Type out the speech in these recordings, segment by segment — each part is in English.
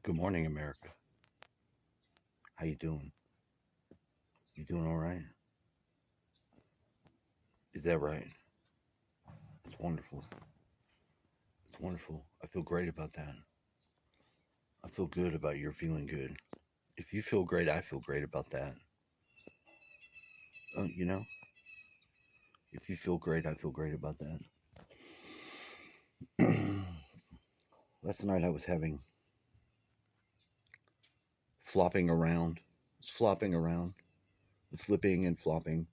Good morning, America. How you doing? You doing all right? Is that right? It's wonderful. It's wonderful. I feel great about that. I feel good about your feeling good. If you feel great, I feel great about that. Oh, if you feel great, I feel great about that. Last night I was having flopping around. It's flopping around, flipping and flopping,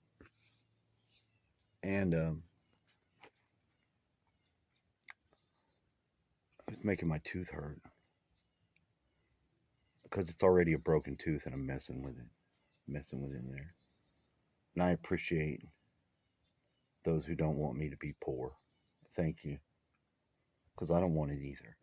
and it's making my tooth hurt because it's already a broken tooth, and I'm messing with it in there. And I appreciate those who don't want me to be poor. Thank you, because I don't want it either.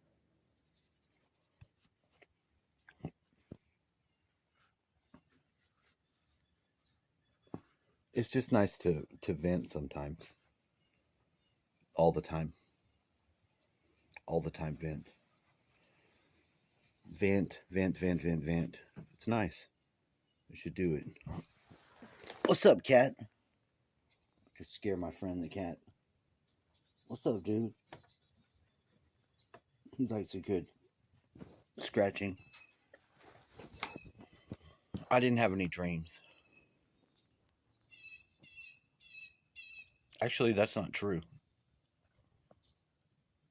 It's just nice to vent sometimes. All the time. All the time vent. Vent. It's nice. We should do it. What's up, cat? Just scare my friend the cat. What's up, dude? He likes a good scratching. I didn't have any dreams. Actually, that's not true.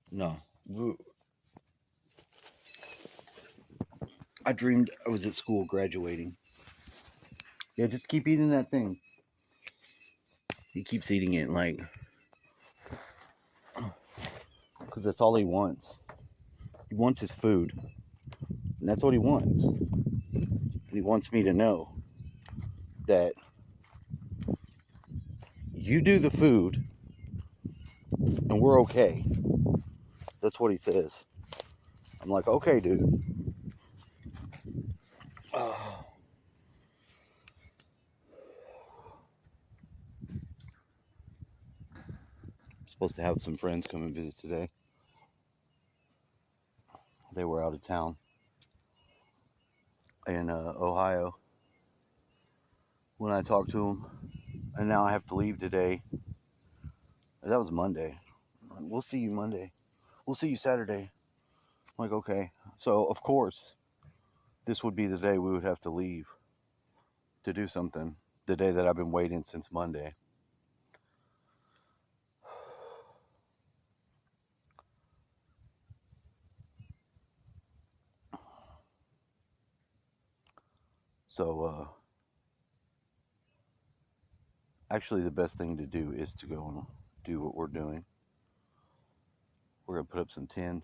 No. I dreamed I was at school graduating. Yeah, just keep eating that thing. He keeps eating it like, because that's all he wants. He wants his food. And that's what he wants. And he wants me to know that you do the food and we're okay. That's what he says. I'm like, okay, dude. Oh. I'm supposed to have some friends come and visit today. They were out of town in Ohio when I talked to them. And now I have to leave today. That was Monday. We'll see you Monday. We'll see you Saturday. I'm like, okay. So, of course, this would be the day we would have to leave to do something. The day that I've been waiting since Monday. So, actually, the best thing to do is to go and do what we're doing. We're going to put up some tin.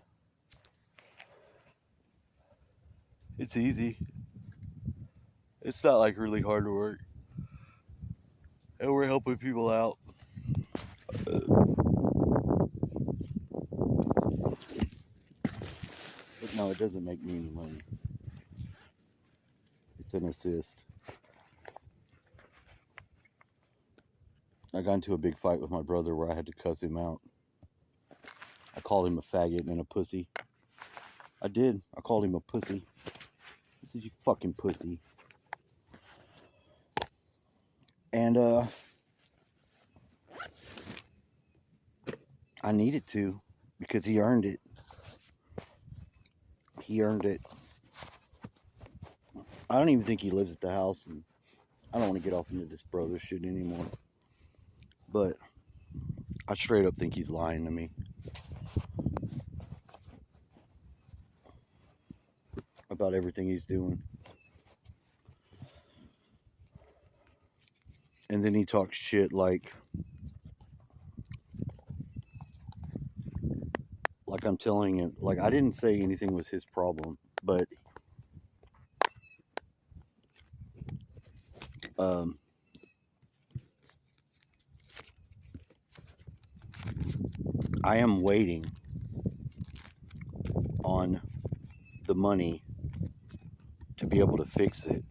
It's easy. It's not like really hard to work. And we're helping people out. But no, it doesn't make me any money. It's an assist. I got into a big fight with my brother where I had to cuss him out. I called him a faggot and a pussy. I did. I called him a pussy. I said, you fucking pussy. And I needed to because he earned it. He earned it. I don't even think he lives at the house, and I don't want to get off into this brother shit anymore. But I straight up think he's lying to me about everything he's doing. And then he talks shit like I'm telling him, like I didn't say anything was his problem, but um, I am waiting on the money to be able to fix it.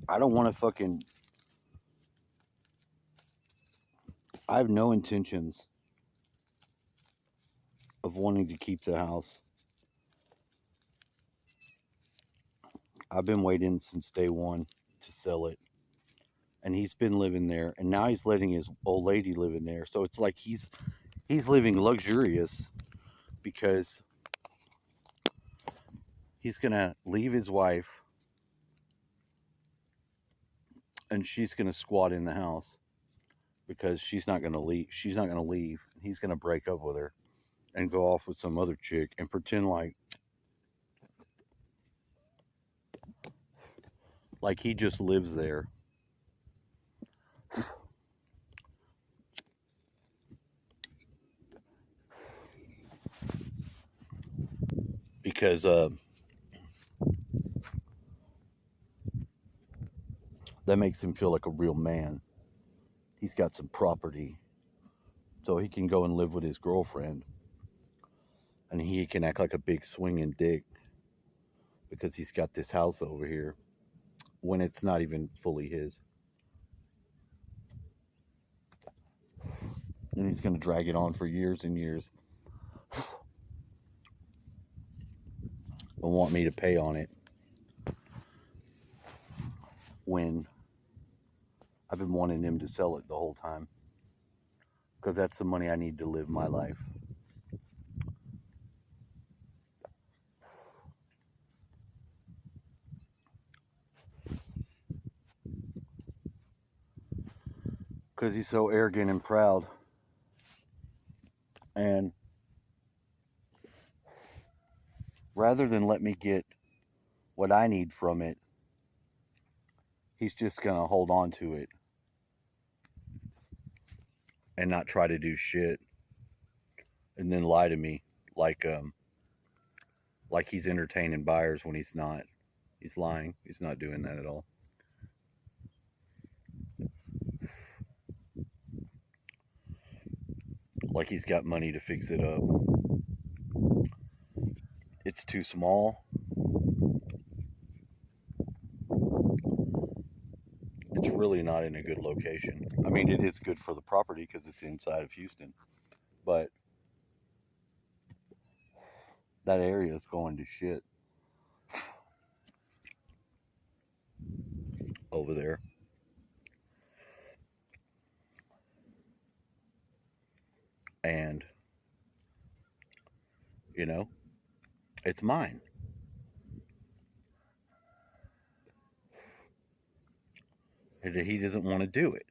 I don't want to fucking. I have no intentions of wanting to keep the house. I've been waiting since day one to sell it. And he's been living there, and now he's letting his old lady live in there. So it's like he's living luxurious because he's gonna leave his wife and she's gonna squat in the house because she's not gonna leave. She's not gonna leave. He's gonna break up with her and go off with some other chick and pretend like he just lives there. Because that makes him feel like a real man. He's got some property, so he can go and live with his girlfriend, and he can act like a big swinging dick because he's got this house over here when it's not even fully his. And he's going to drag it on for years and years and want me to pay on it when I've been wanting him to sell it the whole time, because that's the money I need to live my life. Because he's so arrogant and proud. And rather than let me get what I need from it, he's just going to hold on to it and not try to do shit and then lie to me like he's entertaining buyers when he's not. He's lying. He's not doing that at all. Like he's got money to fix it up. It's too small. It's really not in a good location. I mean, it is good for the property because it's inside of Houston, but that area is going to shit over there. And, you know, it's mine. And he doesn't want to do it.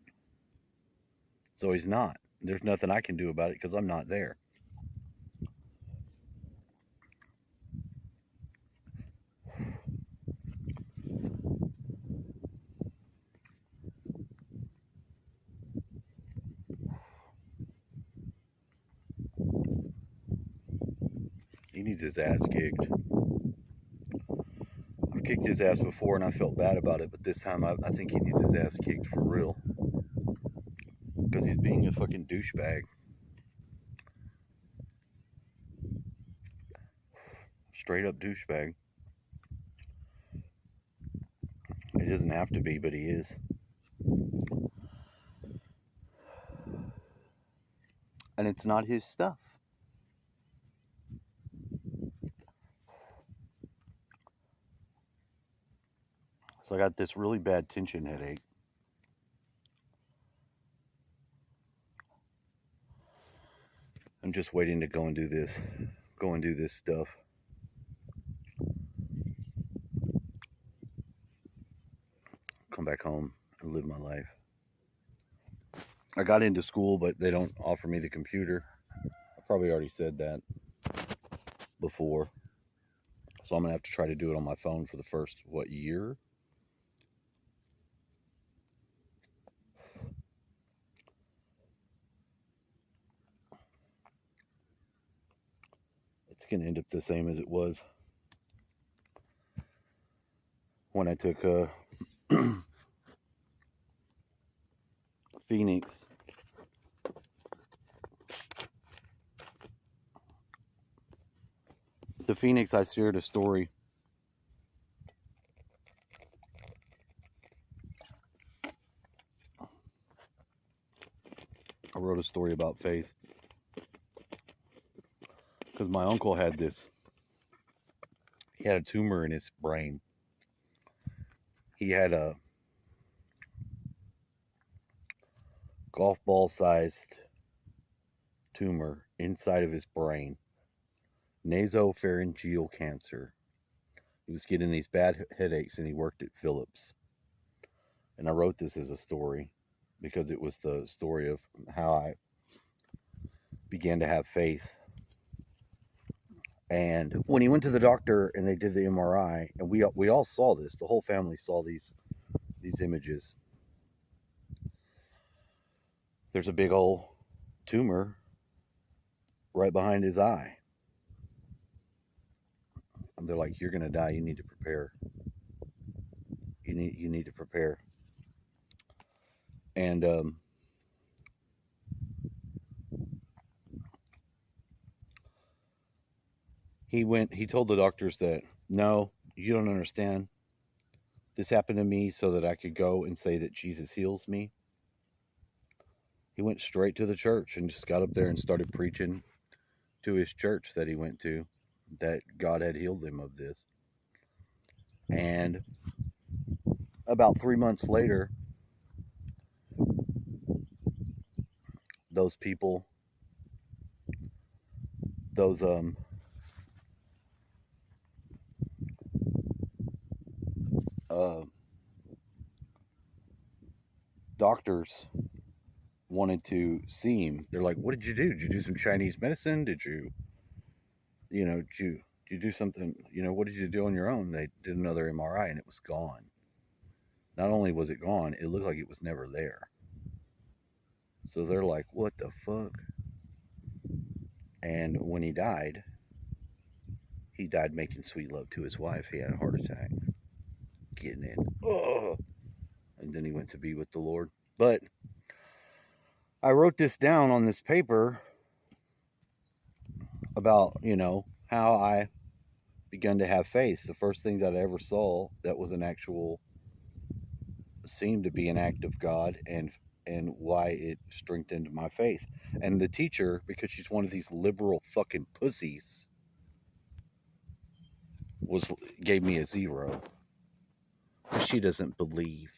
So he's not. There's nothing I can do about it because I'm not there. He needs his ass kicked. I've kicked his ass before and I felt bad about it, but this time I think he needs his ass kicked for real. Because he's being a fucking douchebag. Straight up douchebag. He doesn't have to be, but he is. And it's not his stuff. So I got this really bad tension headache. I'm just waiting to go and do this. Go and do this stuff. Come back home and live my life. I got into school, but they don't offer me the computer. I probably already said that before. So I'm going to have to try to do it on my phone for the first, year? It's going to end up the same as it was when I took Phoenix. The Phoenix, I shared a story. I wrote a story about faith. Because my uncle had this. He had a tumor in his brain. he had a golf ball sized tumor inside of his brain, nasopharyngeal cancer. He was getting these bad headaches, and he worked at Philips. And I wrote this as a story because it was the story of how I began to have faith. And when he went to the doctor and they did the MRI, and we all saw this, the whole family saw these images. There's a big old tumor right behind his eye. And they're like, "You're gonna die. You need to prepare. You need to prepare." And he told the doctors that, "No, you don't understand. This happened to me so that I could go and say that Jesus heals me." He went straight to the church and just got up there and started preaching to his church that he went to that God had healed him of this. And about 3 months later, those people, those doctors wanted to see him. They're like, "What did you do? Did you do some Chinese medicine? Did you do something? What did you do on your own?" They did another MRI, and it was gone. Not only was it gone, it looked like it was never there. So they're like, "What the fuck?" And when he died making sweet love to his wife. He had a heart attack. Getting in. Oh! And then he went to be with the Lord. But I wrote this down on this paper about, how I began to have faith. The first thing that I ever saw that was seemed to be an act of God, and why it strengthened my faith. And the teacher, because she's one of these liberal fucking pussies, gave me a 0. She doesn't believe.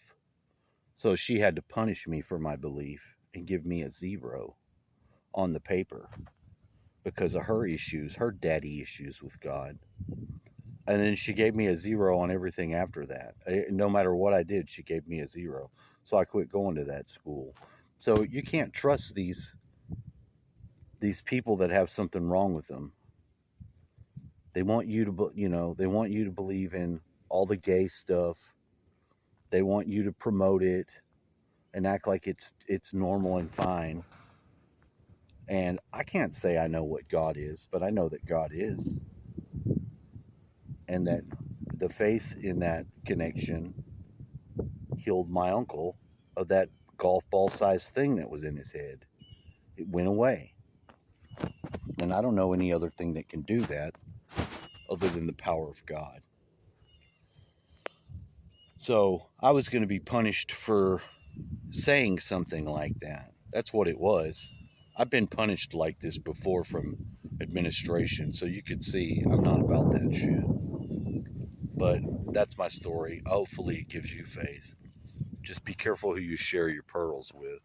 So she had to punish me for my belief and give me a 0 on the paper because of her issues, her daddy issues with God. And then she gave me a 0 on everything after that. No matter what I did, she gave me a 0. So I quit going to that school. So you can't trust these people that have something wrong with them. They want you to, they want you to believe in all the gay stuff. They want you to promote it and act like it's normal and fine. And I can't say I know what God is, but I know that God is. And that the faith in that connection healed my uncle of that golf ball sized thing that was in his head. It went away. And I don't know any other thing that can do that other than the power of God. So I was going to be punished for saying something like that. That's what it was. I've been punished like this before from administration, so you could see I'm not about that shit. But that's my story. Hopefully it gives you faith. Just be careful who you share your pearls with.